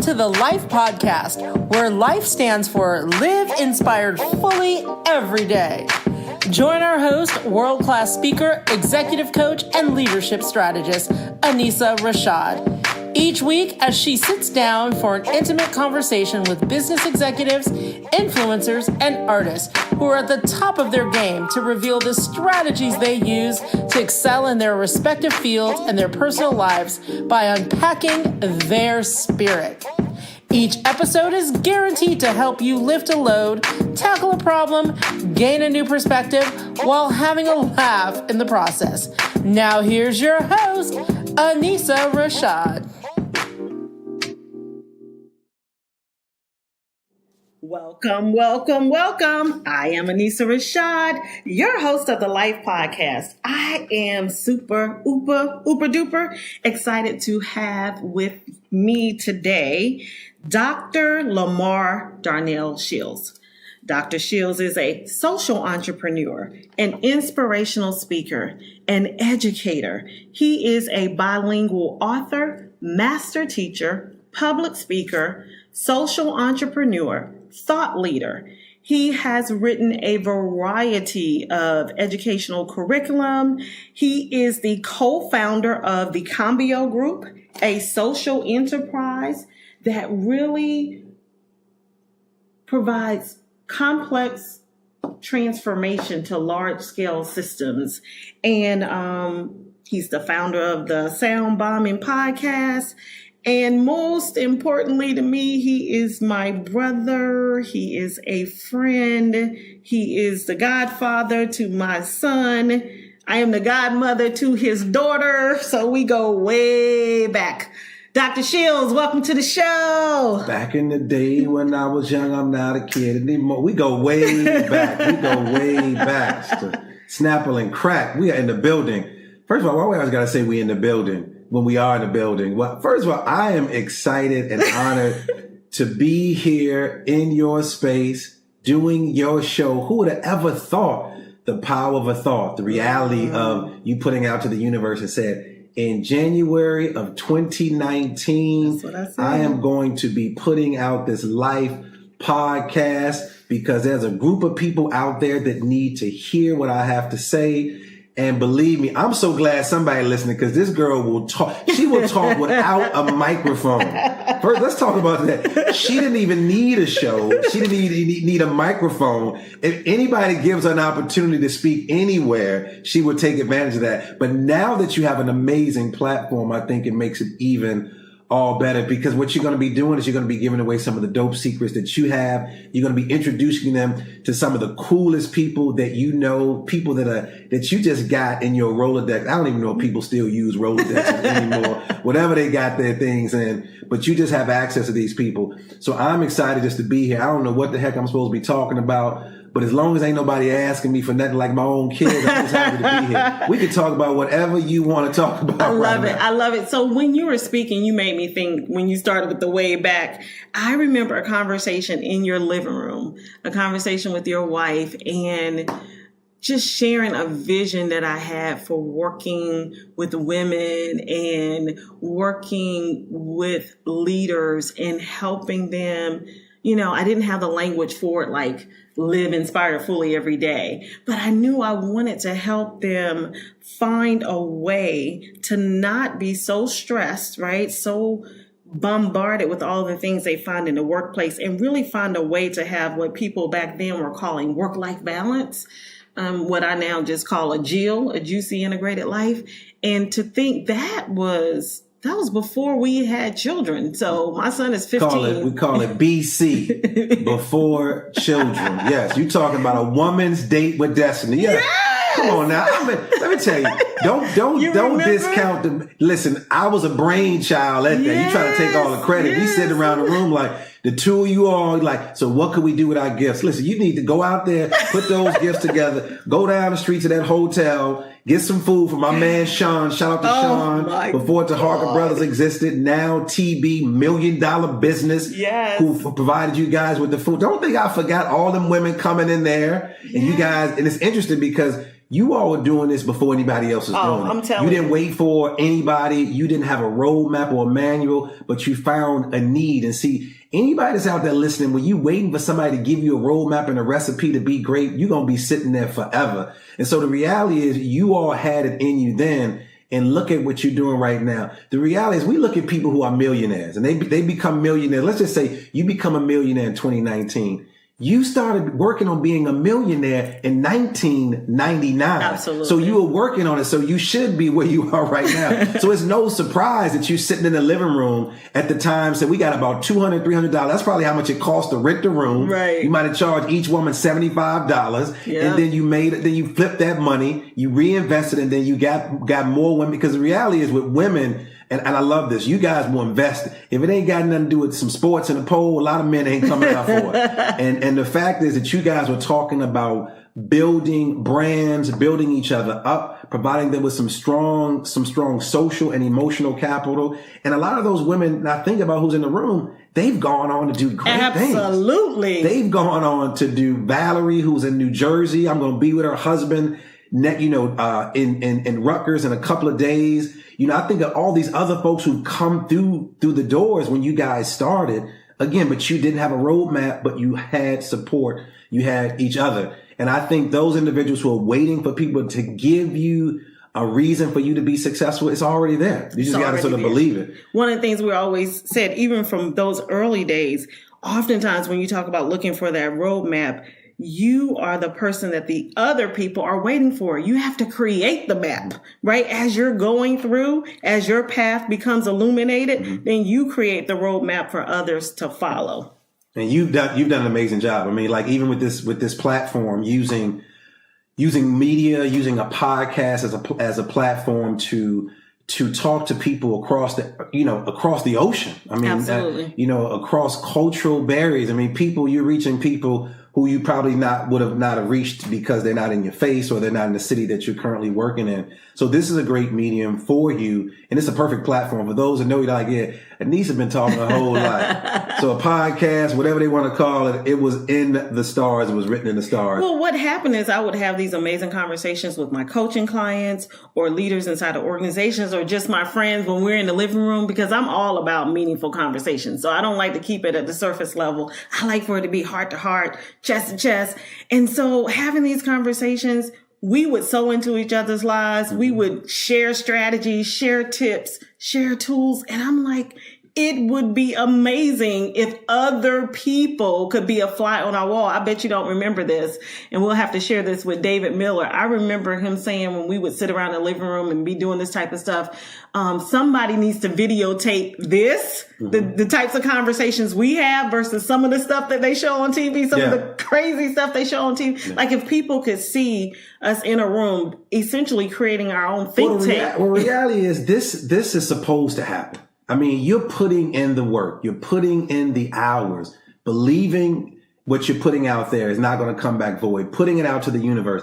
Welcome to the Life Podcast, where life stands for live inspired fully every day. Join our host, world-class speaker, executive coach, and leadership strategist, Anissa Rashad. Each week, as she sits down for an intimate conversation with business executives, influencers, and artists who are at the top of their game to reveal the strategies they use to excel in their respective fields and their personal lives by unpacking their spirit. Each episode is guaranteed to help you lift a load, tackle a problem, gain a new perspective, while having a laugh in the process. Now here's your host, Anissa Rashad. Welcome, welcome, welcome. I am Anissa Rashad, your host of the Life Podcast. I am super, duper excited to have with me today Dr. Lamar Darnell Shields. Dr. Shields is a social entrepreneur, an inspirational speaker, an educator. He is a bilingual author, master teacher, public speaker, social entrepreneur, thought leader. He has written a variety of educational curriculum. He is the co-founder of the Cambio Group, a social enterprise that really provides complex transformation to large-scale systems. And he's the founder of the Sound Bombing podcast. And most importantly to me, he is my brother. He is a friend. He is the godfather to my son. I am the godmother to his daughter. So we go way back. Dr. Shields, welcome to the show. Back in the day when I was young, I'm not a kid anymore. We go way back. Snapple and crack. We are in the building. First of all, why we always got to say we in the building when we are in the building? Well, first of all, I am excited and honored to be here in your space doing your show. Who would have ever thought the power of a thought, the reality of you putting out to the universe and said, in January of 2019, I am going to be putting out this Life podcast because there's a group of people out there that need to hear what I have to say. And believe me, I'm so glad somebody listening because this girl will talk. She will talk without a microphone. First, let's talk about that. She didn't even need a show. She didn't need a microphone. If anybody gives her an opportunity to speak anywhere, she would take advantage of that. But now that you have an amazing platform, I think it makes it even all better because what you're going to be doing is you're going to be giving away some of the dope secrets that you have. You're going to be introducing them to some of the coolest people that you know, people that you just got in your Rolodex. I don't even know if people still use Rolodexes anymore, whatever they got their things in, but you just have access to these people. So I'm excited just to be here. I don't know what the heck I'm supposed to be talking about, but as long as ain't nobody asking me for nothing like my own kids, I'm just happy to be here. We can talk about whatever you want to talk about. I love it. So when you were speaking, you made me think when you started with the way back, I remember a conversation in your living room, a conversation with your wife and just sharing a vision that I had for working with women and working with leaders and helping them. You know, I didn't have the language for it, like live inspired fully every day, but I knew I wanted to help them find a way to not be so stressed, right? So bombarded with all the things they find in the workplace and really find a way to have what people back then were calling work-life balance. What I now just call a GIL, a juicy integrated life. And to think that was before we had children. So my son is 15. We call it BC, before children. Yes, you're talking about a woman's date with destiny. Yeah. Yes! Come on now. Let me tell you, don't discount them. Listen, I was a brainchild at that. Yes, you try to take all the credit. Yes. We sitting around the room like, the two of you all like, so what could we do with our gifts? Listen, you need to go out there, put those gifts together, go down the street to that hotel, get some food for my man Sean. Shout out to Sean. Before Taharka Brothers existed, now TB, $1 million business, who provided you guys with the food. Don't think I forgot all them women coming in there. And you guys, and it's interesting because You all were doing this before anybody else was doing it. I'm telling you. Didn't wait for anybody. You didn't have a roadmap or a manual, but you found a need. And see, anybody that's out there listening, when you waiting for somebody to give you a roadmap and a recipe to be great, you're going to be sitting there forever. And so the reality is you all had it in you then. And look at what you're doing right now. The reality is we look at people who are millionaires and they become millionaires. Let's just say you become a millionaire in 2019. You started working on being a millionaire in 1999. Absolutely. So you were working on it. So you should be where you are right now. So it's no surprise that you're sitting in the living room at the time. So we got about $200, $300. That's probably how much it cost to rent the room. Right. You might have charged each woman $75. Yeah. And then you flipped that money, you reinvested, and then you got more women. Because the reality is with women, and I love this, you guys will invest. If it ain't got nothing to do with some sports and a pole, a lot of men ain't coming out for it. And the fact is that you guys were talking about building brands, building each other up, providing them with some strong social and emotional capital. And a lot of those women, now think about who's in the room, they've gone on to do great things. Absolutely. They've gone on to do Valerie, who's in New Jersey. I'm going to be with her husband, in Rutgers in a couple of days. I think of all these other folks who come through the doors when you guys started again, but you didn't have a roadmap, but you had support. You had each other. And I think those individuals who are waiting for people to give you a reason for you to be successful, it's already there. You just got to sort of believe it. One of the things we always said, even from those early days, oftentimes when you talk about looking for that roadmap, you are the person that the other people are waiting for. You have to create the map, right? As you're going through, as your path becomes illuminated, then you create the roadmap for others to follow. And you've done an amazing job. I mean, like even with this platform, using media, using a podcast as a platform to talk to people across the ocean. I mean, absolutely. Across cultural barriers. I mean, you're reaching people who you probably would have not have reached because they're not in your face or they're not in the city that you're currently working in. So this is a great medium for you. And it's a perfect platform for those that know you're like, yeah, Anise has been talking a whole lot. So a podcast, whatever they want to call it, it was in the stars. It was written in the stars. Well, what happened is I would have these amazing conversations with my coaching clients or leaders inside of organizations or just my friends when we're in the living room, because I'm all about meaningful conversations. So I don't like to keep it at the surface level. I like for it to be heart to heart, chest to chest. And so having these conversations, we would sow into each other's lives. We would share strategies, share tips, share tools. And I'm like, it would be amazing if other people could be a fly on our wall. I bet you don't remember this. And we'll have to share this with David Miller. I remember him saying when we would sit around the living room and be doing this type of stuff, somebody needs to videotape this, the types of conversations we have versus some of the stuff that they show on TV, some of the crazy stuff they show on TV. Yeah. Like if people could see us in a room, essentially creating our own think tank. Reality is this is supposed to happen. I mean, you're putting in the work, you're putting in the hours, believing what you're putting out there is not going to come back void, putting it out to the universe.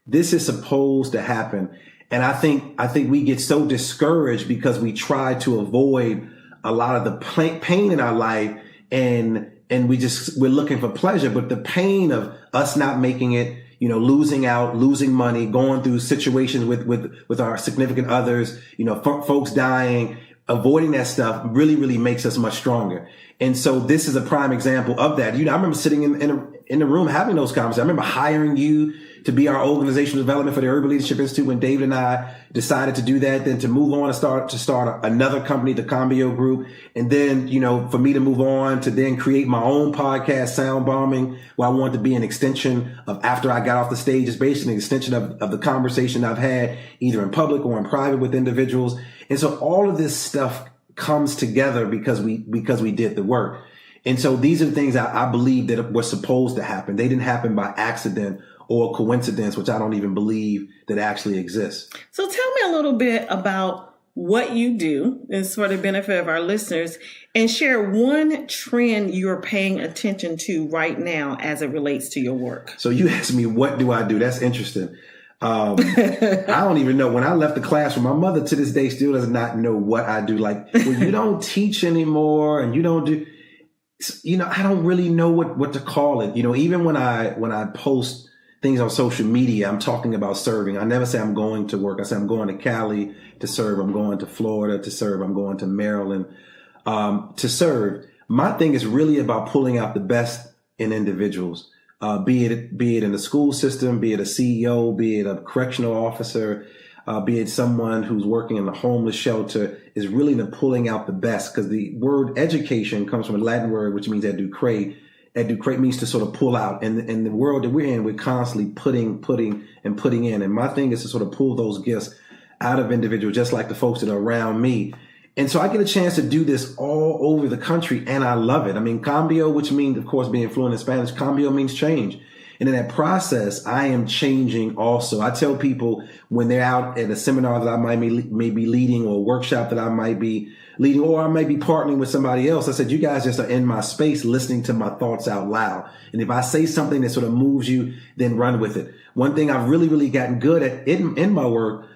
This is supposed to happen. And I think we get so discouraged because we try to avoid a lot of the pain in our life and we're looking for pleasure. But the pain of us not making it, losing out, losing money, going through situations with our significant others, folks dying, avoiding that stuff really, really makes us much stronger. And so this is a prime example of that. I remember sitting in the room having those conversations. I remember hiring you to be our organizational development for the Urban Leadership Institute when David and I decided to do that, then to move on and start another company, the Combio Group. And then, for me to move on to then create my own podcast, Sound Bombing, where I wanted to be an extension of after I got off the stage. It's basically an extension of the conversation I've had either in public or in private with individuals. And so all of this stuff comes together because we did the work. And so these are the things I believe that were supposed to happen. They didn't happen by accident or coincidence, which I don't even believe that actually exists. So tell me a little bit about what you do, is for the benefit of our listeners, and share one trend you're paying attention to right now as it relates to your work. So you asked me, what do I do? That's interesting. I don't even know. When I left the classroom, my mother to this day still does not know what I do. Like, well, you don't teach anymore and you don't do, I don't really know what to call it. Even when I post things on social media, I'm talking about serving. I never say I'm going to work. I say I'm going to Cali to serve. I'm going to Florida to serve. I'm going to Maryland to serve. My thing is really about pulling out the best in individuals, be it in the school system, be it a CEO, be it a correctional officer, be it someone who's working in the homeless shelter, is really the pulling out the best, because the word education comes from a Latin word which means educare. Educate means to sort of pull out. And in the world that we're in, we're constantly putting in. And my thing is to sort of pull those gifts out of individuals, just like the folks that are around me. And so I get a chance to do this all over the country, and I love it. I mean, cambio, which means, of course, being fluent in Spanish, cambio means change. And in that process, I am changing also. I tell people when they're out at a seminar that I might be leading, or a workshop that I might be leading, or I might be partnering with somebody else, I said, you guys just are in my space listening to my thoughts out loud. And if I say something that sort of moves you, then run with it. One thing I've really gotten good at in my work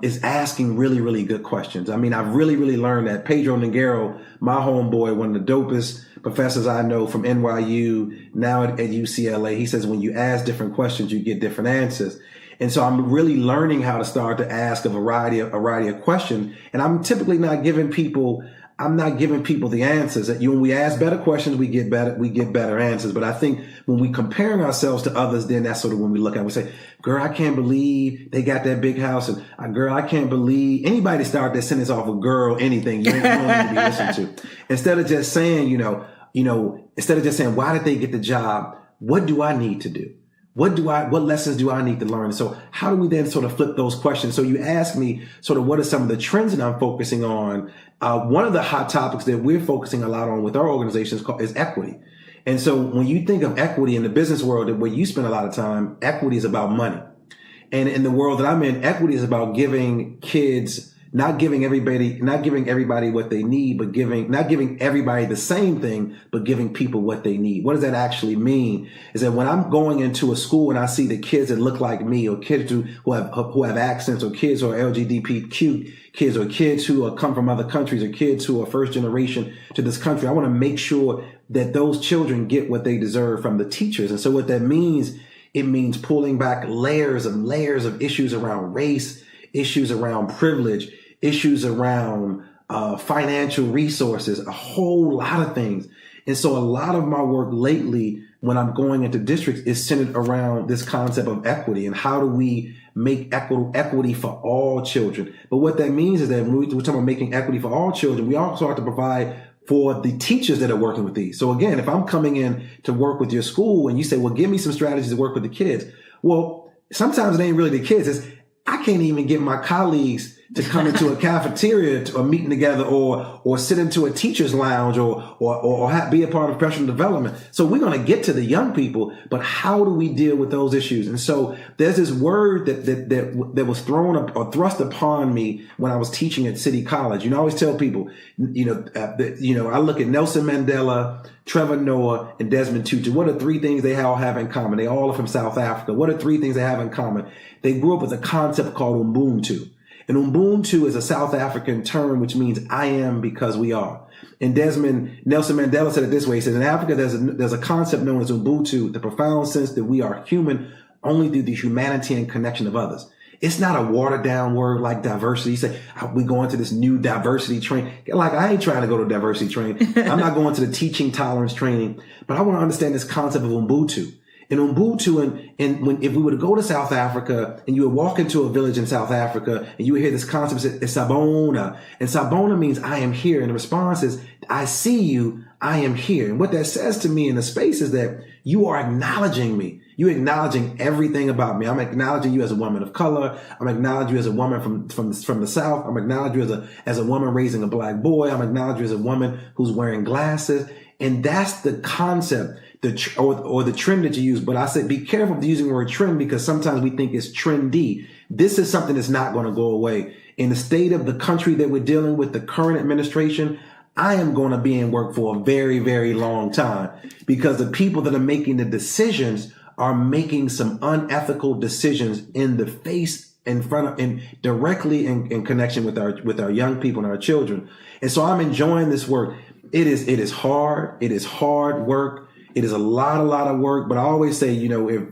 is asking really good questions. I mean, I've really learned that. Pedro Noguero, my homeboy, one of the dopest professors I know from NYU, now at UCLA, he says, when you ask different questions, you get different answers. And so I'm really learning how to start to ask a variety of questions. And I'm typically not giving people the answers. When we ask better questions, we get better answers. But I think when we comparing ourselves to others, then that's sort of when we look at it. We say, girl, I can't believe they got that big house. And girl, I can't believe anybody start their sentence off with girl, anything. You don't need to be listened to. Instead of just saying, why did they get the job? What do I need to do? What lessons do I need to learn? So how do we then sort of flip those questions? So you ask me sort of what are some of the trends that I'm focusing on? One of the hot topics that we're focusing a lot on with our organization is equity. And so when you think of equity in the business world, where you spend a lot of time, equity is about money. And in the world that I'm in, equity is about giving kids, not giving everybody what they need, but not giving everybody the same thing, but giving people what they need. What does that actually mean? Is that when I'm going into a school and I see the kids that look like me, or kids who have accents, or kids who are LGBTQ kids, or kids who come from other countries, or kids who are first generation to this country, I want to make sure that those children get what they deserve from the teachers. And so what that means, it means pulling back layers of issues around race, issues around privilege, issues around financial resources, a whole lot of things. And so a lot of my work lately, when I'm going into districts, is centered around this concept of equity, and how do we make equity for all children. But what that means is that when we're talking about making equity for all children, we also have to provide for the teachers that are working with these. So again, if I'm coming in to work with your school and you say, well, give me some strategies to work with the kids. Well, sometimes it ain't really the kids. It's, I can't even get my colleagues to come into a cafeteria or meeting together, or sit into a teacher's lounge, or be a part of professional development. So we're going to get to the young people, but how do we deal with those issues? And so there's this word that was thrown up or thrust upon me when I was teaching at City College. I always tell people, I look at Nelson Mandela, Trevor Noah, and Desmond Tutu. What are three things they all have in common? They all are from South Africa. What are three things they have in common? They grew up with a concept called Unbuntu. And Ubuntu is a South African term which means I am because we are. And Nelson Mandela said it this way. He said, in Africa, there's a concept known as Ubuntu, the profound sense that we are human only through the humanity and connection of others. It's not a watered down word like diversity. You say, we going to this new diversity training. Like, I ain't trying to go to diversity training. I'm not going to the teaching tolerance training, but I want to understand this concept of Ubuntu. And Ubuntu, if we were to go to South Africa and you would walk into a village in South Africa and you would hear this concept, it's Sabona. And Sabona means I am here. And the response is, I see you, I am here. And what that says to me in the space is that you are acknowledging me. You're acknowledging everything about me. I'm acknowledging you as a woman of color. I'm acknowledging you as a woman from the South. I'm acknowledging you as a woman raising a black boy. I'm acknowledging you as a woman who's wearing glasses. And that's the concept, or the trend that you use. But I said, be careful of using the word trend, because sometimes we think it's trendy. This is something that's not going to go away. In the state of the country that we're dealing with, the current administration, I am going to be in work for a very, very long time, because the people that are making the decisions are making some unethical decisions in the face, in front of, and directly in connection with our young people and our children. And so I'm enjoying this work. It is hard. It is hard work. It is a lot of work. But I always say, if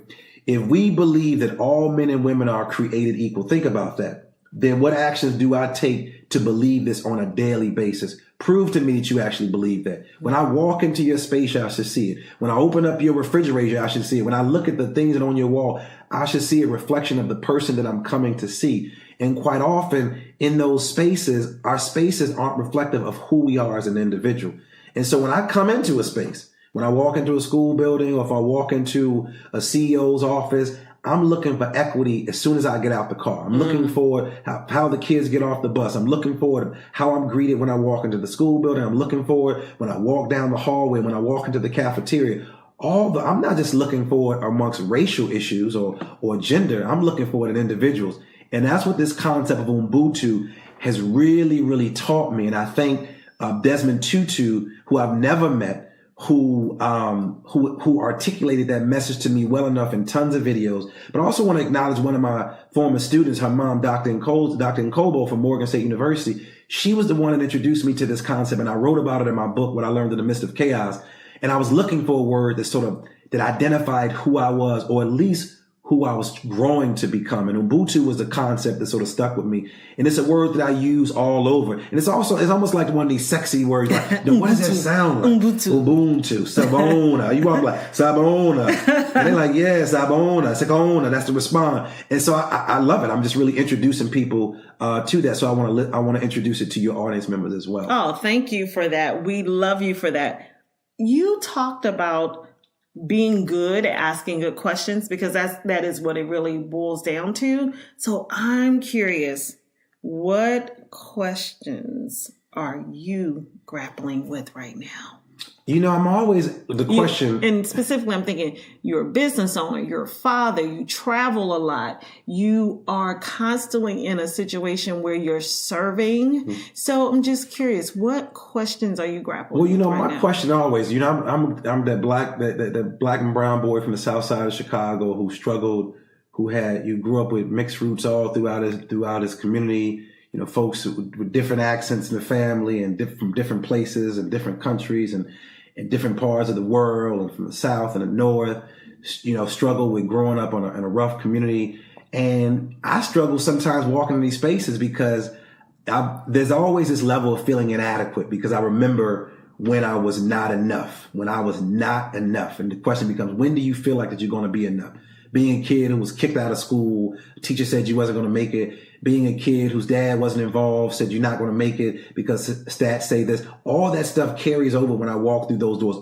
If we believe that all men and women are created equal, think about that. Then what actions do I take to believe this on a daily basis? Prove to me that you actually believe that. When I walk into your space, I should see it. When I open up your refrigerator, I should see it. When I look at the things that are on your wall, I should see a reflection of the person that I'm coming to see. And quite often in those spaces, our spaces aren't reflective of who we are as an individual. And so when I come into a space, when I walk into a school building, or if I walk into a CEO's office, I'm looking for equity as soon as I get out the car. I'm looking for how the kids get off the bus. I'm looking for how I'm greeted when I walk into the school building. I'm looking for when I walk down the hallway, when I walk into the cafeteria. I'm not just looking for it amongst racial issues or gender. I'm looking for it in individuals. And that's what this concept of Ubuntu has really, really taught me. And I think Desmond Tutu, who I've never met, who articulated that message to me well enough in tons of videos. But I also want to acknowledge one of my former students, her mom, Dr. Nkobo from Morgan State University. She was the one that introduced me to this concept, and I wrote about it in my book, What I Learned in the Midst of Chaos. And I was looking for a word that identified who I was, or at least who I was growing to become. And Ubuntu was the concept that sort of stuck with me. And it's a word that I use all over. And it's almost like one of these sexy words. Like, what does that sound like? Ubuntu, Sabona. You want like Sabona. And they're like, yeah, Sabona, Sakona. That's the response. And so I love it. I'm just really introducing people to that. So I want to introduce it to your audience members as well. Oh, thank you for that. We love you for that. You talked about being good at asking good questions, because that is what it really boils down to. So I'm curious, what questions are you grappling with right now? I'm always the question. And specifically, I'm thinking you're a business owner, you're a father, you travel a lot, you are constantly in a situation where you're serving. Mm-hmm. So I'm just curious, what questions are you grappling with right my now? question always, I'm that black and brown boy from the south side of Chicago who struggled, you grew up with mixed roots all throughout his community. Folks with different accents in the family and from different places and different countries and in different parts of the world, and from the South and the North, struggle with growing up in a rough community. And I struggle sometimes walking in these spaces because there's always this level of feeling inadequate, because I remember when I was not enough. And the question becomes, when do you feel like that you're going to be enough? Being a kid who was kicked out of school, a teacher said you wasn't going to make it. Being a kid whose dad wasn't involved, said you're not going to make it because stats say this. All that stuff carries over when I walk through those doors.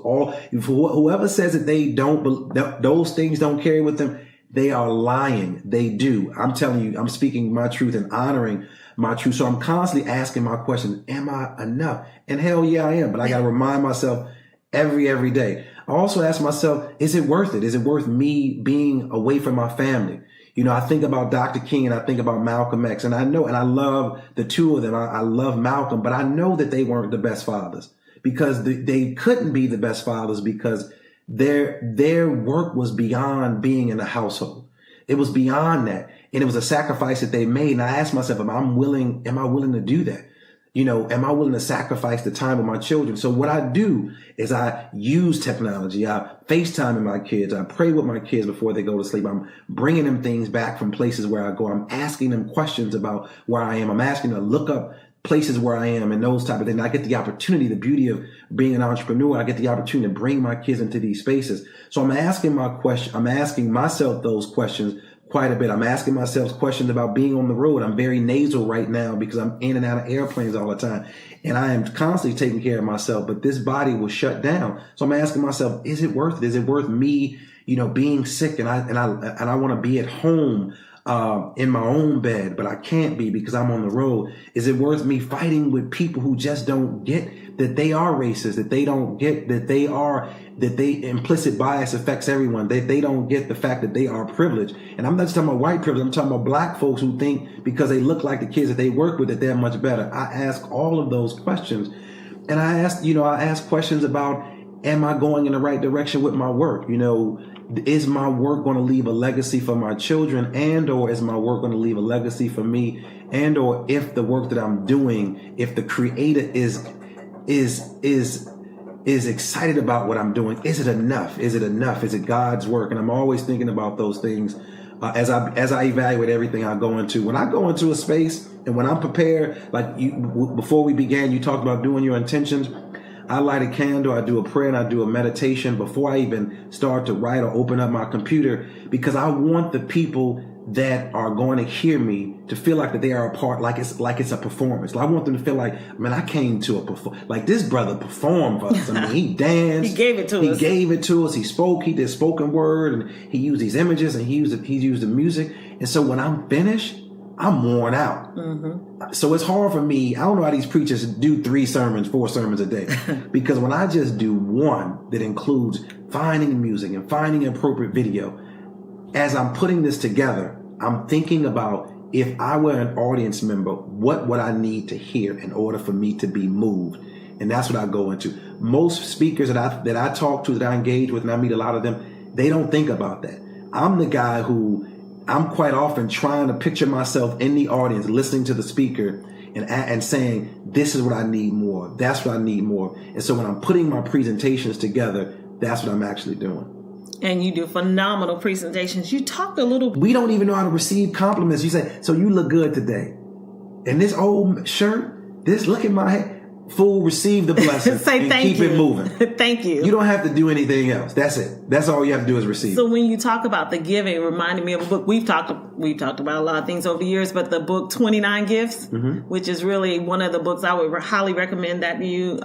Whoever says that those things don't carry with them, they are lying. They do. I'm telling you, I'm speaking my truth and honoring my truth. So I'm constantly asking my question, am I enough? And hell yeah, I am. But I got to remind myself every day. I also ask myself, is it worth it? Is it worth me being away from my family? I think about Dr. King and I think about Malcolm X, and I know, and I love the two of them. I love Malcolm, but I know that they weren't the best fathers, because they couldn't be the best fathers, because their work was beyond being in a household. It was beyond that. And it was a sacrifice that they made. And I asked myself, am I willing to do that? Am I willing to sacrifice the time of my children? So what I do is I use technology. I FaceTime with my kids. I pray with my kids before they go to sleep. I'm bringing them things back from places where I go. I'm asking them questions about where I am. I'm asking them to look up places where I am and those type of things. I get the opportunity, the beauty of being an entrepreneur, I get the opportunity to bring my kids into these spaces. So I'm asking myself those questions quite a bit. I'm asking myself questions about being on the road. I'm very nasal right now because I'm in and out of airplanes all the time. And I am constantly taking care of myself, but this body was shut down. So I'm asking myself, is it worth it? Is it worth me, being sick? And I want to be at home, in my own bed, but I can't be because I'm on the road. Is it worth me fighting with people who just don't get that they are racist, that they don't get that they implicit bias affects everyone, that they don't get the fact that they are privileged? And I'm not just talking about white privilege. I'm talking about black folks who think because they look like the kids that they work with that they're much better. I ask all of those questions. And I ask questions about, am I going in the right direction with my work? Is my work going to leave a legacy for my children, and or is my work going to leave a legacy for me? And or if the work that I'm doing, if the creator is is excited about what I'm doing. Is it enough? Is it enough? Is it God's work? And I'm always thinking about those things as I evaluate everything I go into. When I go into a space and when I'm prepared, like before we began, you talked about doing your intentions. I light a candle, I do a prayer, and I do a meditation before I even start to write or open up my computer, because I want the people that are going to hear me to feel like that they are a part, like it's a performance. I want them to feel like, man, I came to a perform. Like, this brother performed for us. I mean, he danced. He gave it to us. He gave it to us. He spoke. He did spoken word, and he used these images, and he used the music. And so when I'm finished, I'm worn out. Mm-hmm. So it's hard for me. I don't know how these preachers do 4 sermons a day. Because when I just do one that includes finding music and finding appropriate video, as I'm putting this together, I'm thinking about, if I were an audience member, what would I need to hear in order for me to be moved? And that's what I go into. Most speakers that I talk to, that I engage with, and I meet a lot of them, they don't think about that. I'm the guy who, I'm quite often trying to picture myself in the audience, listening to the speaker and saying, this is what I need more. That's what I need more. And so when I'm putting my presentations together, that's what I'm actually doing. And you do phenomenal presentations. You talk a little. We don't even know how to receive compliments. You say, so you look good today. And this old shirt, look at my head. Fool, receive the blessing Say and thank keep you. it moving. Thank you. You don't have to do anything else. That's it. That's all you have to do is receive. So when you talk about the giving, it reminded me of a book. We've talked about a lot of things over the years, but the book 29 Gifts, mm-hmm. which is really one of the books I would highly recommend that you,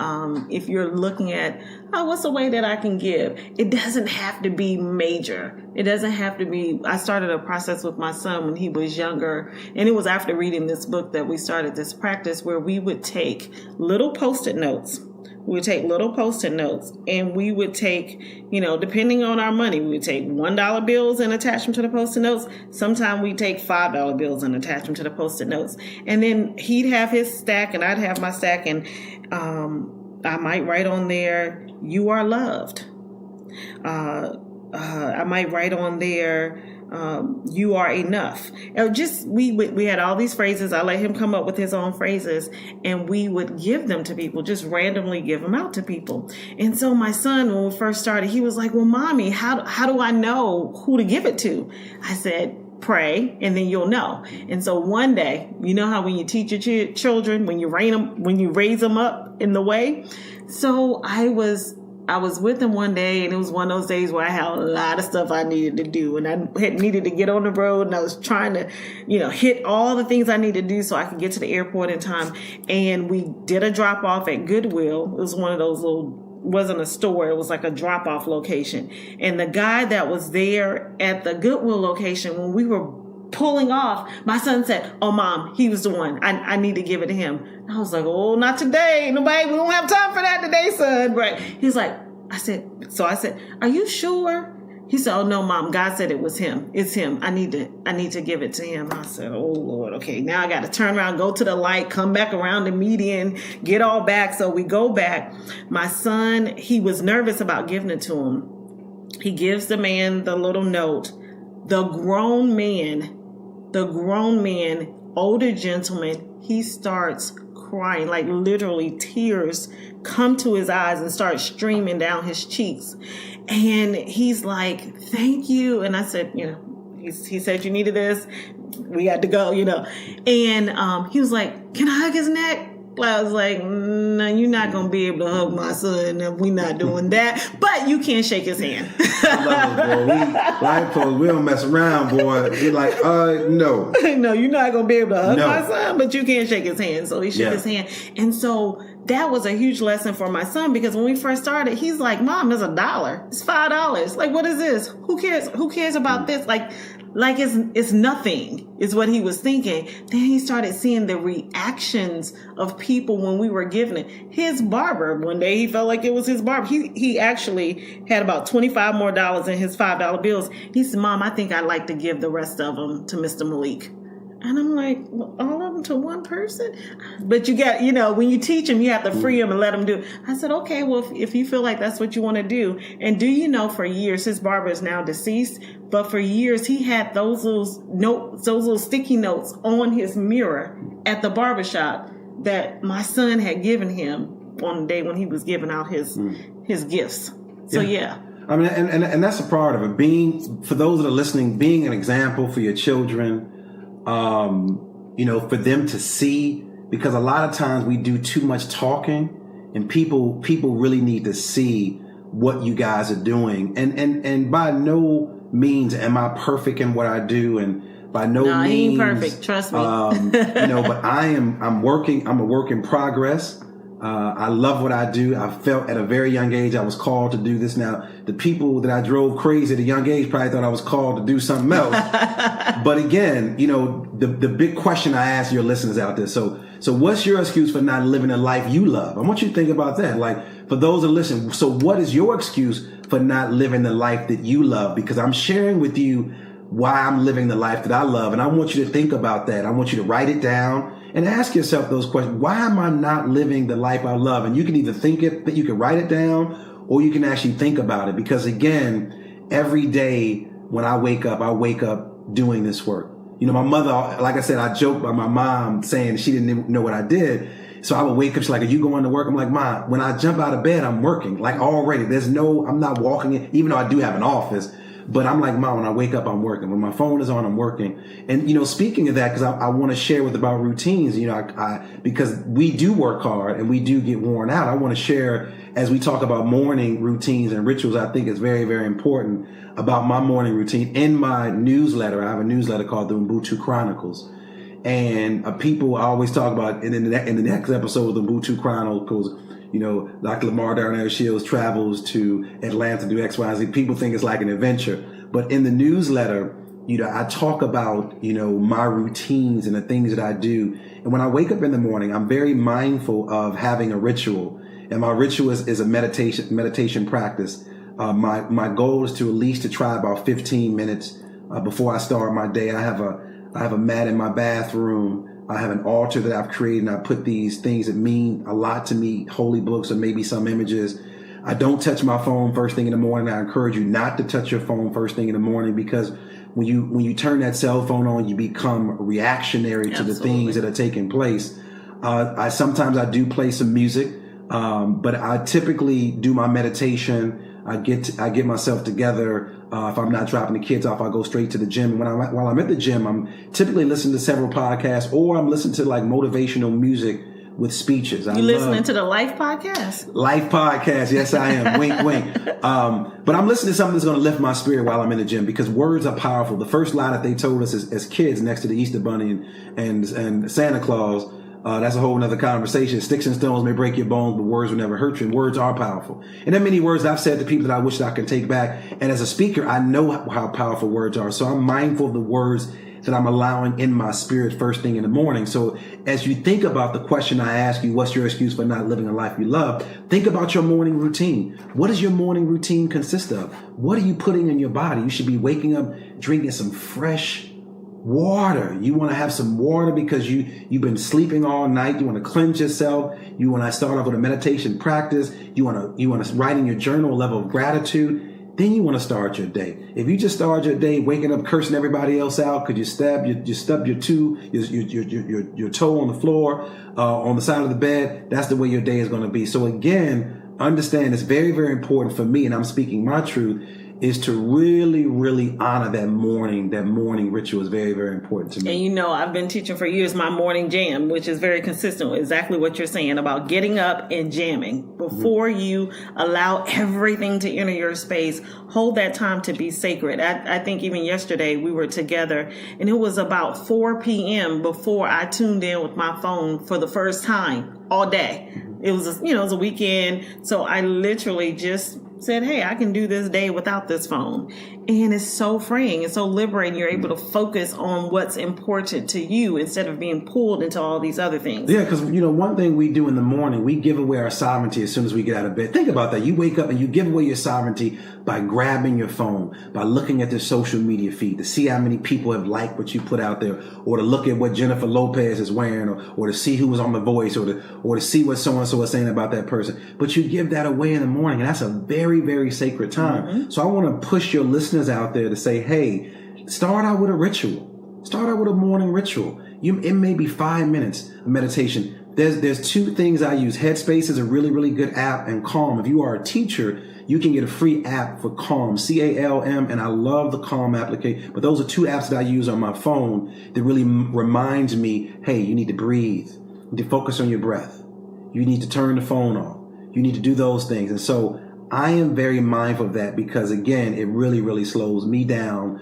if you're looking at, what's the way that I can give? It doesn't have to be major. It doesn't have to be. I started a process with my son when he was younger, and it was after reading this book that we started this practice where we would take little Post-it notes. We would take little Post-it notes, and we would take, depending on our money, we would take $1 bills and attach them to the Post-it notes. Sometimes we take $5 bills and attach them to the Post-it notes. And then he'd have his stack and I'd have my stack, and I might write on there, "You are loved." I might write on there, "You are enough." And we had all these phrases. I let him come up with his own phrases, and we would give them to people, just randomly give them out to people. And so my son, when we first started, he was like, "Well, Mommy, how do I know who to give it to?" I said, "Pray, and then you'll know." And so one day, you know how when you teach your children, when you raise them up in the way. So I was with him one day, and it was one of those days where I had a lot of stuff I needed to do, and I had needed to get on the road, and I was trying to, hit all the things I needed to do so I could get to the airport in time. And we did a drop off at Goodwill. It was one of those wasn't a store. It was like a drop off location. And the guy that was there at the Goodwill location, when we were pulling off, my son said, "Oh, Mom, he was the one. I need to give it to him." And I was like, "Oh, not today. Nobody, we don't have time for that today, son." Right. He's like, I said, "Are you sure?" He said, "Oh, no, Mom, God said it was him. It's him. I need to give it to him." I said, "Oh, Lord, okay, now I got to turn around, go to the light, come back around the median, get all back." So we go back. My son, he was nervous about giving it to him. He gives the man the little note. The grown man, older gentleman, he starts crying, like literally tears come to his eyes and start streaming down his cheeks. And he's like, "Thank you." And I said, he said, "You needed this. We got to go, And he was like, "Can I hug his neck?" I was like, "No, you're not going to be able to hug my son if we're not doing that. But you can shake his hand." I love it, boy. Black folks, we don't mess around, boy. We're like, no. No, you're not going to be able to hug my son, but you can shake his hand. So he shook his hand. And so that was a huge lesson for my son, because when we first started, he's like, "Mom, it's $1. It's $5. Like, what is this? Who cares? Who cares about this?" Like it's nothing is what he was thinking. Then he started seeing the reactions of people when we were giving it. His barber, one day he felt like it was his barber. He actually had about $25 more in his $5 bills. He said, "Mom, I think I'd like to give the rest of them to Mr. Malik." And I'm like, "Well, all of them to one person?" But you got, when you teach them, you have to free them and let them do it. I said, "Okay, well, if you feel like that's what you want to do." And for years, his barber is now deceased, but for years he had those little sticky notes on his mirror at the barbershop that my son had given him on the day when he was giving out his gifts. So yeah. I mean, and that's a part of it. Being, for those that are listening, being an example for your children, for them to see, because a lot of times we do too much talking, and people really need to see what you guys are doing. And by no means am I perfect in what I do, and by no means, he ain't perfect. Trust me. But I'm working. I'm a work in progress. I love what I do. I felt at a very young age I was called to do this. Now, the people that I drove crazy at a young age probably thought I was called to do something else. But again, the big question I ask your listeners out there. So what's your excuse for not living the life you love? I want you to think about that. Like, for those that listen, so what is your excuse for not living the life that you love? Because I'm sharing with you why I'm living the life that I love. And I want you to think about that. I want you to write it down and ask yourself those questions. Why am I not living the life I love? And you can either think it, you can write it down, or you can actually think about it. Because again, every day when I wake up doing this work. My mother, like I said, I joked about my mom saying she didn't even know what I did. So I would wake up, she's like, are you going to work? I'm like, Mom, when I jump out of bed, I'm working. Like already, I'm not walking in, even though I do have an office. But I'm like, Mom, when I wake up, I'm working. When my phone is on, I'm working. And, speaking of that, because I want to share about routines, because we do work hard and we do get worn out. I want to share, as we talk about morning routines and rituals, I think it's very, very important about my morning routine. In my newsletter, I have a newsletter called the Unbuntu Chronicles. And people always talk about, and in the next episode of the Unbuntu Chronicles, Dr. Lamar Darnell Shields travels to Atlanta to do X, Y, and Z. People think it's like an adventure. But in the newsletter, I talk about, my routines and the things that I do. And when I wake up in the morning, I'm very mindful of having a ritual. And my ritual is a meditation practice. My goal is to at least to try about 15 minutes before I start my day. I have a mat in my bathroom. I have an altar that I've created, and I put these things that mean a lot to me, holy books or maybe some images. I don't touch my phone first thing in the morning. I encourage you not to touch your phone first thing in the morning, because when you turn that cell phone on, you become reactionary to the things that are taking place. Sometimes I do play some music, but I typically do my meditation. I get myself together. If I'm not dropping the kids off, I go straight to the gym. While I'm at the gym, I'm typically listening to several podcasts, or I'm listening to like motivational music with speeches. You listening to the Life Podcast? Life Podcast, yes I am. Wink, wink. But I'm listening to something that's going to lift my spirit while I'm in the gym, because words are powerful. The first lie that they told us as kids, next to the Easter Bunny and Santa Claus, that's a whole nother conversation. Sticks and stones may break your bones, but words will never hurt you. And words are powerful. And there are many words I've said to people that I wish that I could take back. And as a speaker, I know how powerful words are. So I'm mindful of the words that I'm allowing in my spirit first thing in the morning. So as you think about the question I ask you, what's your excuse for not living a life you love? Think about your morning routine. What does your morning routine consist of? What are you putting in your body? You should be waking up, drinking some fresh water. You want to have some water because you've been sleeping all night. You want to cleanse yourself. You want to start off with a meditation practice. You want to write in your journal a level of gratitude. Then you want to start your day. If you just start your day waking up cursing everybody else out because you stub your toe on the floor, on the side of the bed, that's the way your day is going to be. So again, understand it's very, very important for me, and I'm speaking my truth, is to really, really honor that morning ritual is very, very important to me. And I've been teaching for years my morning jam, which is very consistent with exactly what you're saying about getting up and jamming. Before you allow everything to enter your space, hold that time to be sacred. I think even yesterday we were together, and it was about 4 p.m. before I tuned in with my phone for the first time all day. It was a weekend, so I literally just said, hey, I can do this day without this phone. And it's so freeing. It's so liberating. You're able to focus on what's important to you instead of being pulled into all these other things. Yeah, because, one thing we do in the morning, we give away our sovereignty as soon as we get out of bed. Think about that. You wake up and you give away your sovereignty by grabbing your phone, by looking at the social media feed to see how many people have liked what you put out there, or to look at what Jennifer Lopez is wearing, or to see who was on The Voice, or to see what so-and-so is saying about that person. But you give that away in the morning, and that's a very, very sacred time. Mm-hmm. So I want to push your listeners out there to say, hey, start out with a ritual. Start out with a morning ritual. It may be 5 minutes of meditation, There's two things I use. Headspace is a really, really good app, and Calm. If you are a teacher, you can get a free app for Calm, CALM, and I love the Calm application. But those are two apps that I use on my phone that really reminds me, hey, you need to breathe. You need to focus on your breath. You need to turn the phone off. You need to do those things. And so I am very mindful of that because, again, it really, really slows me down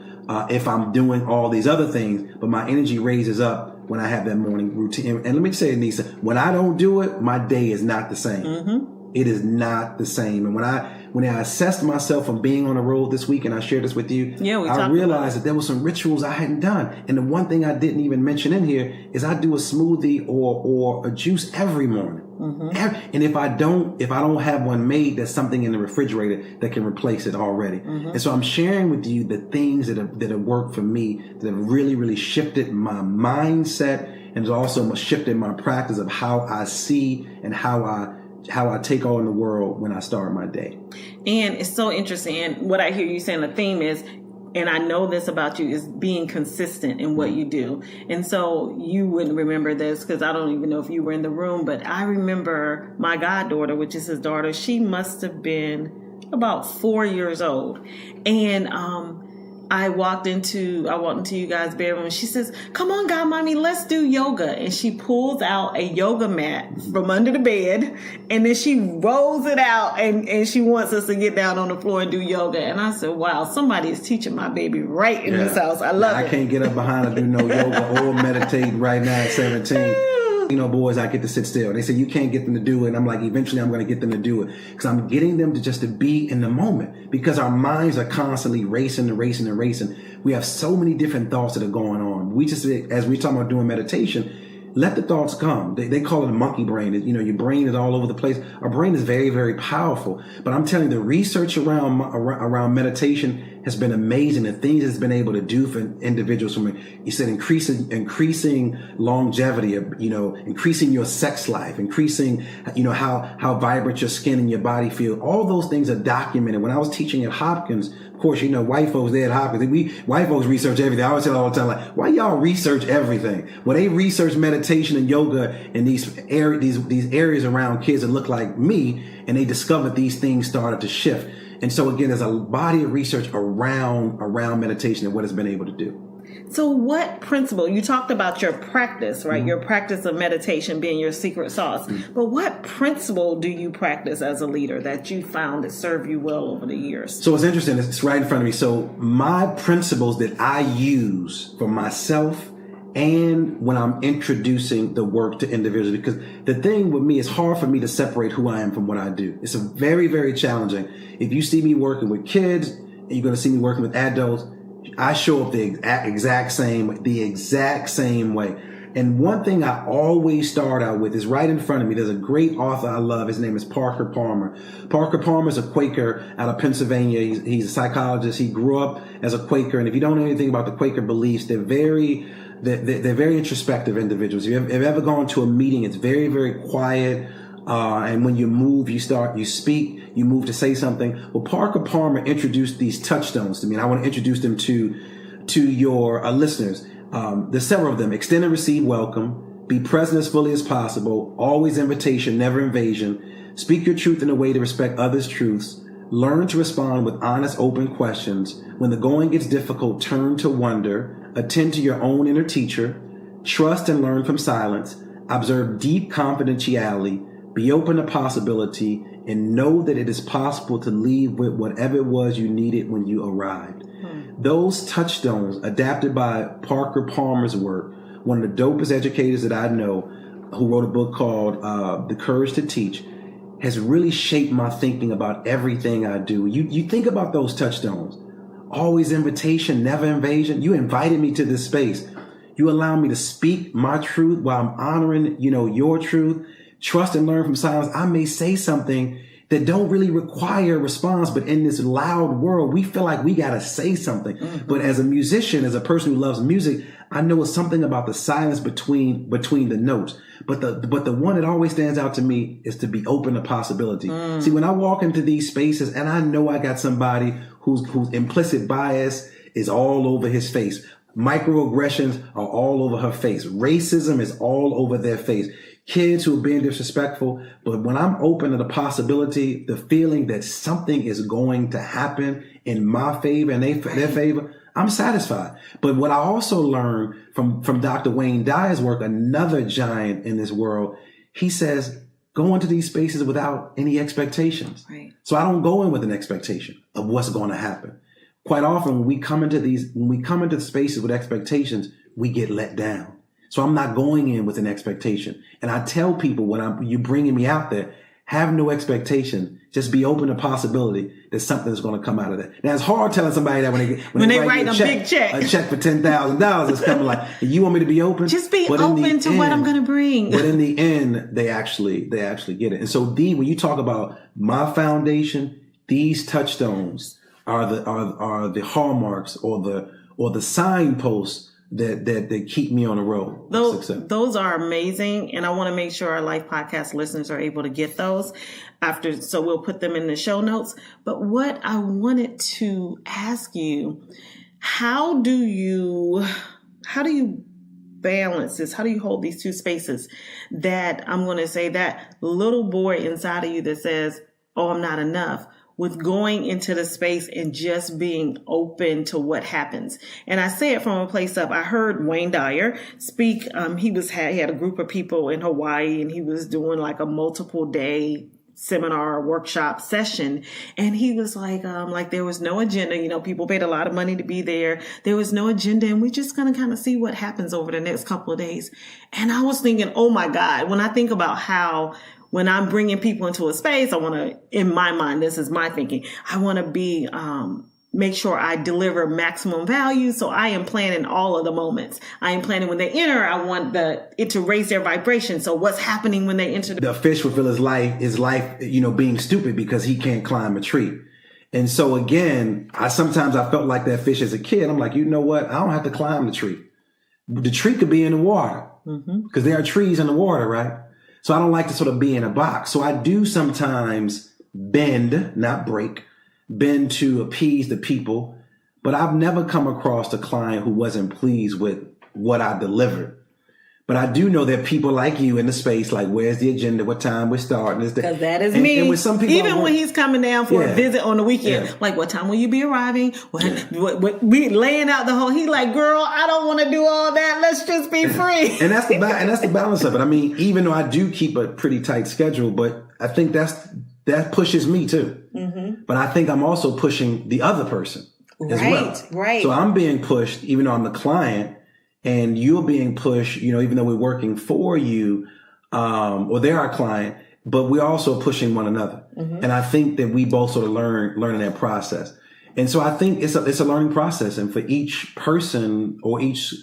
if I'm doing all these other things, but my energy raises up when I have that morning routine. And let me say, Anissa, when I don't do it, my day is not the same. Mm-hmm. It is not the same. And when I assessed myself from being on the road this week, and I shared this with you, I realized that there were some rituals I hadn't done. And the one thing I didn't even mention in here is I do a smoothie or a juice every morning. Mm-hmm. And if I don't have one made, there's something in the refrigerator that can replace it already. Mm-hmm. And so I'm sharing with you the things that have worked for me, that have really, really shifted my mindset, and has also shifted my practice of how I see and how I take on the world when I start my day. And it's so interesting. And what I hear you saying, the theme is, and I know this about you, is being consistent in what you do. And so you wouldn't remember this because I don't even know if you were in the room, but I remember my goddaughter, which is his daughter, she must have been about 4 years old. And I walked into you guys' bedroom and she says, "Come on, godmommy, let's do yoga." And she pulls out a yoga mat from under the bed and then she rolls it out and she wants us to get down on the floor and do yoga. And I said, wow, somebody is teaching my baby right in this house. I love it. I can't get up behind her, do no yoga or meditate right now at 17. You know, boys, I get to sit still. They say you can't get them to do it. And I'm like, eventually I'm going to get them to do it because I'm getting them to just to be in the moment because our minds are constantly racing and racing and racing. We have so many different thoughts that are going on. We just, as we talk about doing meditation, let the thoughts come. They call it a monkey brain. You know, your brain is all over the place. Our brain is very, very powerful. But I'm telling you, the research around meditation has been amazing. The things it's been able to do for individuals, from, you said, increasing longevity, increasing your sex life, increasing, how vibrant your skin and your body feel. All those things are documented. When I was teaching at Hopkins, of course, white folks there at Hopkins, white folks research everything. I always tell all the time, like, why y'all research everything? Well, they research meditation and yoga in these areas around kids that look like me, and they discovered these things started to shift. And so again, there's a body of research around meditation and what it's been able to do. So what principle, you talked about your practice, right? Mm-hmm. Your practice of meditation being your secret sauce. Mm-hmm. But what principle do you practice as a leader that you found that served you well over the years? So it's interesting. It's right in front of me. So my principles that I use for myself and when I'm introducing the work to individuals, because the thing with me, it's hard for me to separate who I am from what I do. It's a very, very challenging. If you see me working with kids and you're going to see me working with adults, I show up the exact same way. And one thing I always start out with is right in front of me. There's a great author I love. His name is Parker Palmer. Parker Palmer is a Quaker out of Pennsylvania. He's a psychologist. He grew up as a Quaker. And if you don't know anything about the Quaker beliefs, they're very introspective individuals. If you've ever gone to a meeting, it's very, very quiet. And when you move, you speak, you move to say something. Well, Parker Palmer introduced these touchstones to me, and I want to introduce them to your listeners. There's several of them. Extend and receive welcome. Be present as fully as possible. Always invitation, never invasion. Speak your truth in a way to respect others' truths. Learn to respond with honest, open questions. When the going gets difficult, turn to wonder. Attend to your own inner teacher. Trust and learn from silence. Observe deep confidentiality. Be open to possibility, and know that it is possible to leave with whatever it was you needed when you arrived. Those touchstones, adapted by Parker Palmer's work, one of the dopest educators that I know, who wrote a book called The Courage to Teach, has really shaped my thinking about everything I do. You think about those touchstones. Always invitation, never invasion. You invited me to this space. You allow me to speak my truth while I'm honoring, your truth. Trust and learn from silence. I may say something that don't really require a response, but in this loud world, we feel like we got to say something. Mm-hmm. But as a musician, as a person who loves music, I know it's something about the silence between the notes. But the one that always stands out to me is to be open to possibility. See, when I walk into these spaces and I know I got somebody whose implicit bias is all over his face. Microaggressions are all over her face. Racism is all over their face. kids who are being disrespectful. But when I'm open to the possibility, the feeling that something is going to happen in my favor and their favor, I'm satisfied. But what I also learned from Dr. Wayne Dyer's work, another giant in this world, he says, go into these spaces without any expectations. Right. So I don't go in with an expectation of what's going to happen. Quite often when we come into spaces with expectations, we get let down. So I'm not going in with an expectation. And I tell people when you bringing me out there, have no expectation. Just be open to possibility that something's going to come out of that. Now it's hard telling somebody that when they write a big check, a check for $10,000 is coming like, you want me to be open? Just be open to what I'm going to bring. But in the end, they actually get it. And so when you talk about my foundation, these touchstones are the hallmarks or the signposts that keep me on the road. Those are amazing. And I want to make sure our Life Podcast listeners are able to get those so we'll put them in the show notes. But what I wanted to ask you, how do you balance this? How do you hold these two spaces that I'm going to say that little boy inside of you that says, oh, I'm not enough, with going into the space and just being open to what happens? And I say it from a place of, I heard Wayne Dyer speak. He had a group of people in Hawaii and he was doing like a multiple day seminar, workshop session. And he was like there was no agenda. People paid a lot of money to be there. There was no agenda. And we're just going to kind of see what happens over the next couple of days. And I was thinking, oh my God, when I think about how when I'm bringing people into a space, I want to, in my mind, this is my thinking, I want to be, make sure I deliver maximum value. So I am planning all of the moments. I am planning when they enter. I want it to raise their vibration. So what's happening when they enter? The fish fulfill his life, being stupid because he can't climb a tree. And so again, sometimes I felt like that fish as a kid. I'm like, you know what? I don't have to climb the tree. The tree could be in the water because there are trees in the water, right? So I don't like to sort of be in a box. So I do sometimes bend, not break, bend to appease the people. But I've never come across a client who wasn't pleased with what I delivered. But I do know that people like you in the space, like, where's the agenda? What time we're starting? Because that is me. And with some people, even when he's coming down for a visit on the weekend, like, what time will you be arriving? What we laying out the whole. He like, girl, I don't want to do all that. Let's just be free. And that's the balance of it. I mean, even though I do keep a pretty tight schedule, but I think that pushes me too. Mm-hmm. But I think I'm also pushing the other person as well. Right. So I'm being pushed, even though I'm the client. And you're being pushed, even though we're working for you, or they're our client, but we're also pushing one another. Mm-hmm. And I think that we both sort of learning that process. And so I think it's a learning process. And for each person or each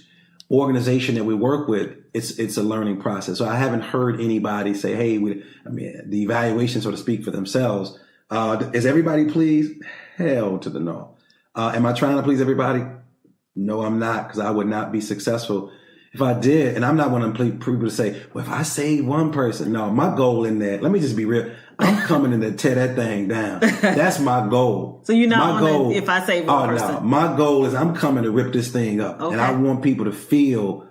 organization that we work with, it's a learning process. So I haven't heard anybody say, hey, the evaluations sort of speak for themselves. Is everybody pleased? Hell to the no. Am I trying to please everybody? No, I'm not, because I would not be successful if I did. And I'm not one of them people to say, well, if I save one person. No, my goal in that, let me just be real. I'm coming in to tear that thing down. That's my goal. So you're not on if I save one person. No, my goal is I'm coming to rip this thing up. Okay. And I want people to feel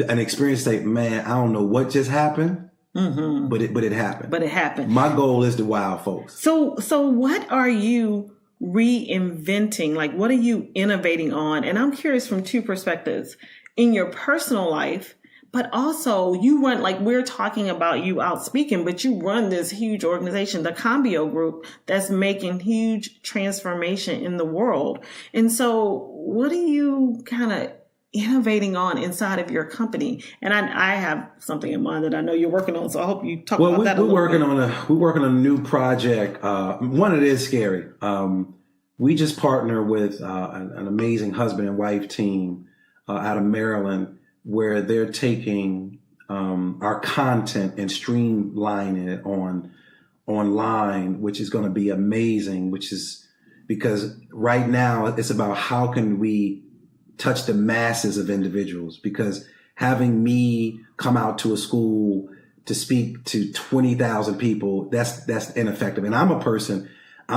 an experience, say, man, I don't know what just happened. Mm-hmm. But it happened. But it happened. My goal is to wow folks. So what are you reinventing? Like, what are you innovating on? And I'm curious from two perspectives: in your personal life, but also you run, like we're talking about you out speaking, but you run this huge organization, the Combio Group, that's making huge transformation in the world. And so what are you kind of innovating on inside of your company? And I have something in mind that I know you're working on, so I hope you talk about that a little bit. We're working on a new project. One, it is scary. We just partner with an amazing husband and wife team out of Maryland, where they're taking our content and streamlining it online, which is going to be amazing. Because right now it's about how can we touch the masses of individuals, because having me come out to a school to speak to 20,000 people, that's ineffective. And I'm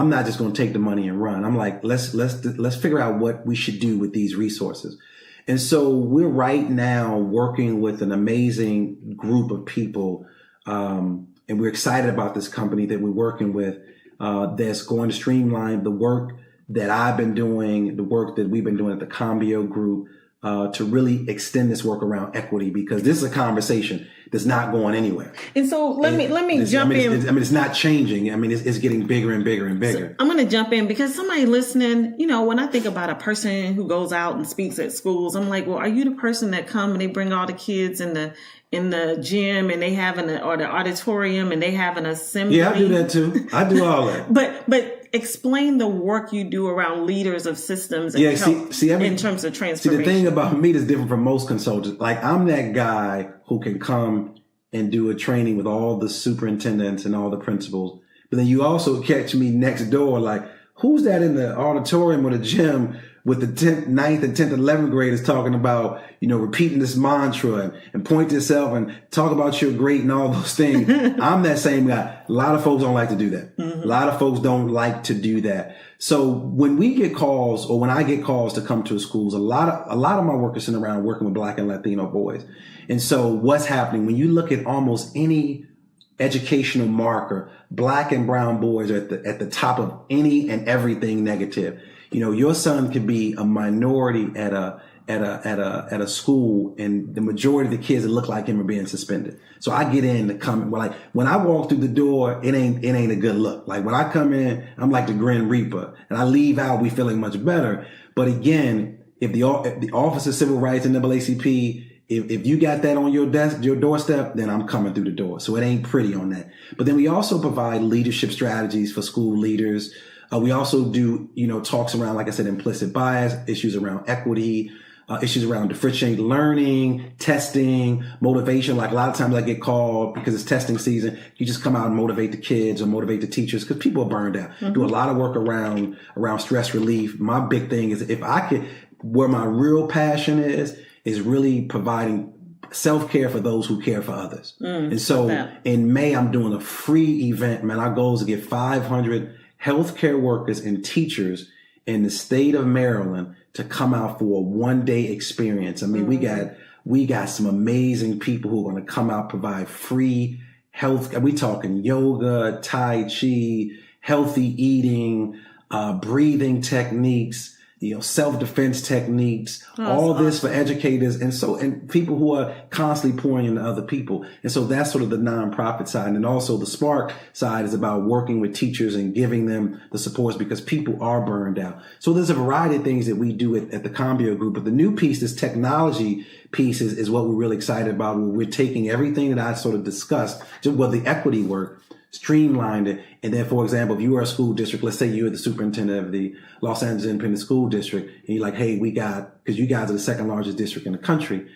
not just going to take the money and run. I'm like, let's figure out what we should do with these resources. And so we're right now working with an amazing group of people And we're excited about this company that we're working with that's going to streamline the work that I've been doing, the work that we've been doing at the Combio Group, to really extend this work around equity, because this is a conversation that's not going anywhere. And so let me jump in. It's not changing. It's getting bigger and bigger and bigger. So I'm going to jump in because somebody listening, when I think about a person who goes out and speaks at schools, I'm like, well, are you the person that come and they bring all the kids in the gym and they have or the auditorium and they have an assembly? Yeah, I do that too. I do all that. But explain the work you do around leaders of systems and in terms of transformation. See, the thing about me that's different from most consultants, like I'm that guy who can come and do a training with all the superintendents and all the principals. But then you also catch me next door, like, who's that in the auditorium or the gym with the 10th, 9th and 10th, 11th graders talking about, repeating this mantra and point to yourself and talk about you're great and all those things. I'm that same guy. A lot of folks don't like to do that. Mm-hmm. A lot of folks don't like to do that. So when we get calls, or when I get calls to come to schools, a lot of my work is centered around working with Black and Latino boys. And so what's happening when you look at almost any educational marker, Black and brown boys are at the top of any and everything negative. Your son could be a minority at a school, and the majority of the kids that look like him are being suspended. So I get in to come, like when I walk through the door, it ain't a good look. Like when I come in, I'm like the Grim Reaper, and I leave out, we feeling much better. But again, if the Office of Civil Rights and NAACP, if you got that on your desk, your doorstep, then I'm coming through the door. So it ain't pretty on that. But then we also provide leadership strategies for school leaders. We also do, talks around, like I said, implicit bias, issues around equity, issues around differentiated learning, testing, motivation. Like a lot of times I get called because it's testing season. You just come out and motivate the kids or motivate the teachers because people are burned out. Mm-hmm. Do a lot of work around stress relief. My big thing is if I could, where my real passion is really providing self-care for those who care for others. And so in May, I'm doing a free event, man. Our goal is to get 500 healthcare workers and teachers in the state of Maryland to come out for a one-day experience. We got some amazing people who are going to come out, provide free health. We talking yoga, Tai Chi, healthy eating, breathing techniques, self-defense techniques, all this for educators and people who are constantly pouring into other people. And so that's sort of the nonprofit side. And also the Spark side is about working with teachers and giving them the supports because people are burned out. So there's a variety of things that we do at the Combio Group. But the new piece, this technology piece is what we're really excited about. We're taking everything that I sort of discussed, the equity work, streamlined it. And then, for example, if you are a school district, let's say you're the superintendent of the Los Angeles Independent School District, and you're like, hey, because you guys are the second largest district in the country,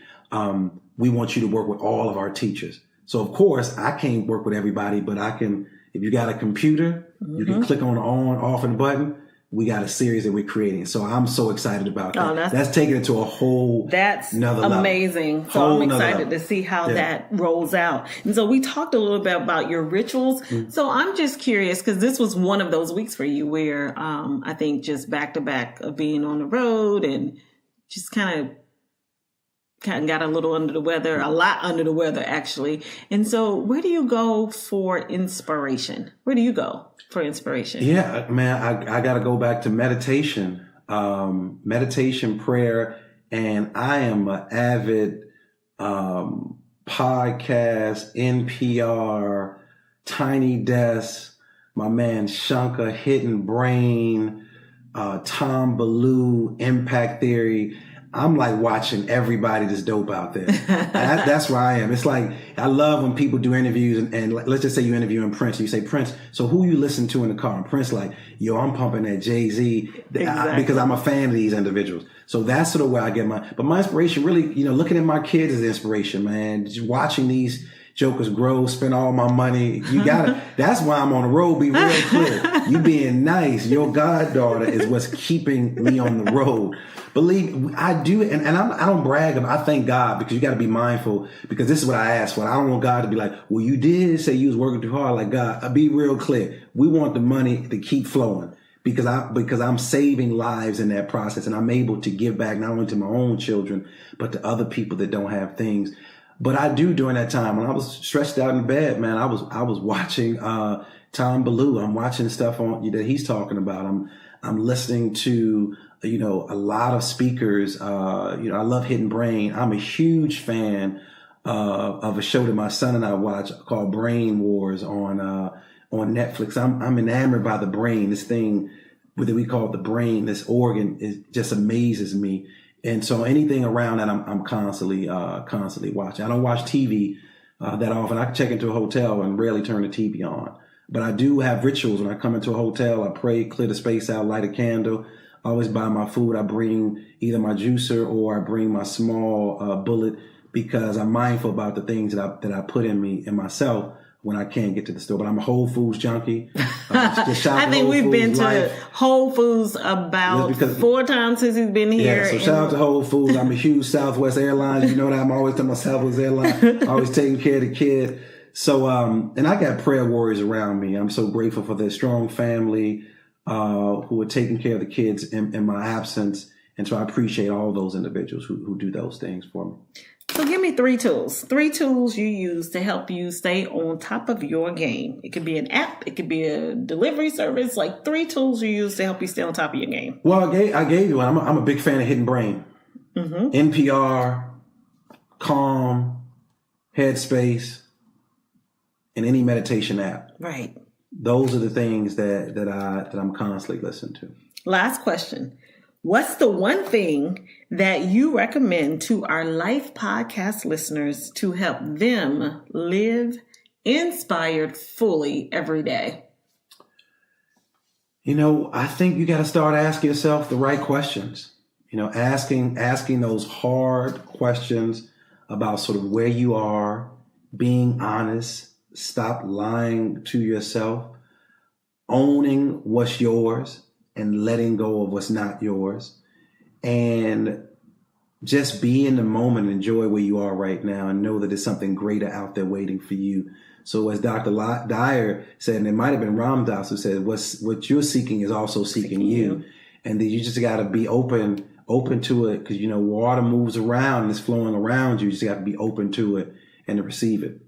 we want you to work with all of our teachers. So, of course, I can't work with everybody, but I can, if you got a computer, you can click on the on, off, and button. We got a series that we're creating. So I'm so excited about that. That's taking it to a whole another level. Amazing. So I'm excited to see how that rolls out. And so we talked a little bit about your rituals. Mm-hmm. So I'm just curious because this was one of those weeks for you where I think just back to back of being on the road and just kind of got a little under the weather, a lot under the weather actually. And so where do you go for inspiration? Where do you go for inspiration? Yeah, man, I got to go back to meditation, prayer. And I am an avid podcast, NPR, Tiny Desk, my man Shankar, Hidden Brain, Tom Ballou, Impact Theory. I'm like watching everybody that's dope out there. That's where I am. It's like, I love when people do interviews and let's just say you interviewing Prince. You say, Prince, so who you listen to in the car? And Prince like, yo, I'm pumping that Jay-Z because I'm a fan of these individuals. So that's sort of where I get but my inspiration really, looking at my kids is inspiration, man. Just watching these jokers grow, spend all my money. That's why I'm on the road, be real clear. You being nice, your goddaughter is what's keeping me on the road. Believe me, I do, and I don't brag about it. I thank God because you got to be mindful because this is what I asked for. I don't want God to be like, well, you did say you was working too hard. Like, God, I'll be real clear. We want the money to keep flowing because I'm saving lives in that process and I'm able to give back not only to my own children, but to other people that don't have things. But I do during that time when I was stretched out in bed, man, I was watching Tom Ballou. I'm watching stuff that he's talking about. I'm listening to a lot of speakers. I love Hidden Brain. I'm a huge fan of a show that my son and I watch called Brain Wars on Netflix. I'm enamored by the brain. This thing that we call the brain, this organ, it just amazes me. And so anything around that, I'm constantly watching. I don't watch TV that often. I can check into a hotel and rarely turn the TV on. But I do have rituals. When I come into a hotel, I pray, clear the space out, light a candle. I always buy my food. I bring either my juicer or I bring my small bullet because I'm mindful about the things that I put in myself when I can't get to the store. But I'm a Whole Foods junkie. I think we've been to Whole Foods about 4 times since he's been here. Yeah, so shout out to Whole Foods. I'm a huge Southwest Airlines. You know that I'm always talking about Southwest Airlines. Always taking care of the kid. So, and I got prayer warriors around me. I'm so grateful for their strong family who are taking care of the kids in my absence. And so I appreciate all those individuals who do those things for me. So give me 3 tools. 3 tools you use to help you stay on top of your game. It could be an app. It could be a delivery service. Like 3 tools you use to help you stay on top of your game. Well, I gave you one. I'm a big fan of Hidden Brain. Mm-hmm. NPR, Calm, Headspace, and any meditation app. Right. Those are the things that I'm constantly listening to. Last question. What's the one thing that you recommend to our Life Podcast listeners to help them live inspired fully every day? I think you got to start asking yourself the right questions. Asking those hard questions about sort of where you are, being honest, stop lying to yourself, owning what's yours, and letting go of what's not yours, and just be in the moment and enjoy where you are right now and know that there's something greater out there waiting for you. So as Dr. Dyer said, and it might have been Ram Dass who said, what you're seeking is also seeking you. And then you just got to be open to it because, water moves around and it's flowing around you. You just got to be open to it and to receive it.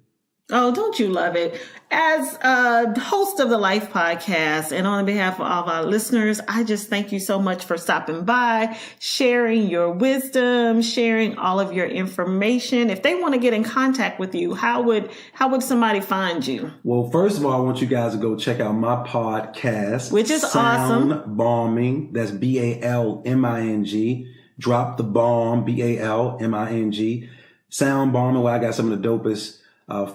Oh, don't you love it? As a host of the Life Podcast and on behalf of all of our listeners, I just thank you so much for stopping by, sharing your wisdom, sharing all of your information. If they want to get in contact with you, how would somebody find you? Well, first of all, I want you guys to go check out my podcast, which is awesome. Sound Bombing. That's BALMING. Drop the bomb, BALMING. Sound Bombing, where I got some of the dopest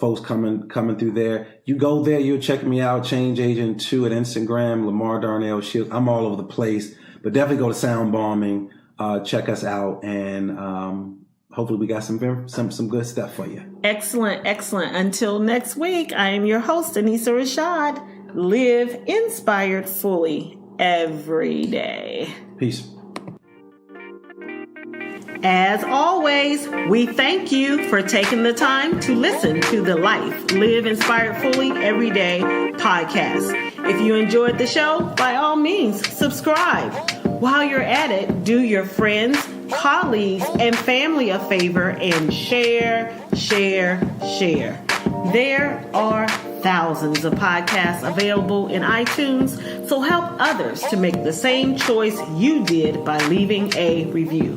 folks coming through there. You go there, you'll check me out, Change Agent 2 at Instagram, Lamar Darnell Shields. I'm all over the place, but definitely go to Sound Bombing, check us out, and hopefully we got some good stuff for you. Excellent. Until next week, I am your host, Anissa Rashad. Live inspired fully every day. Peace. As always, we thank you for taking the time to listen to the Live Inspired Fully Every Day podcast. If you enjoyed the show, by all means, subscribe. While you're at it, do your friends, colleagues, and family a favor and share. There are thousands of podcasts available in iTunes, so help others to make the same choice you did by leaving a review.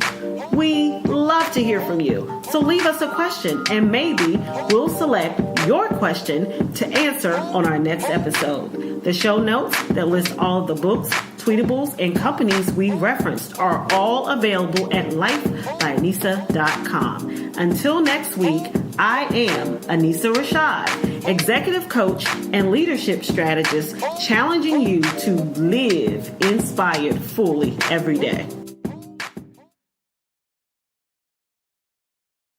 We love to hear from you, so leave us a question and maybe we'll select your question to answer on our next episode. The show notes that list all the books, tweetables, and companies we referenced are all available at lifebyAnissa.com. Until next week, I am Anissa Rashad, executive coach and leadership strategist, challenging you to live inspired fully every day.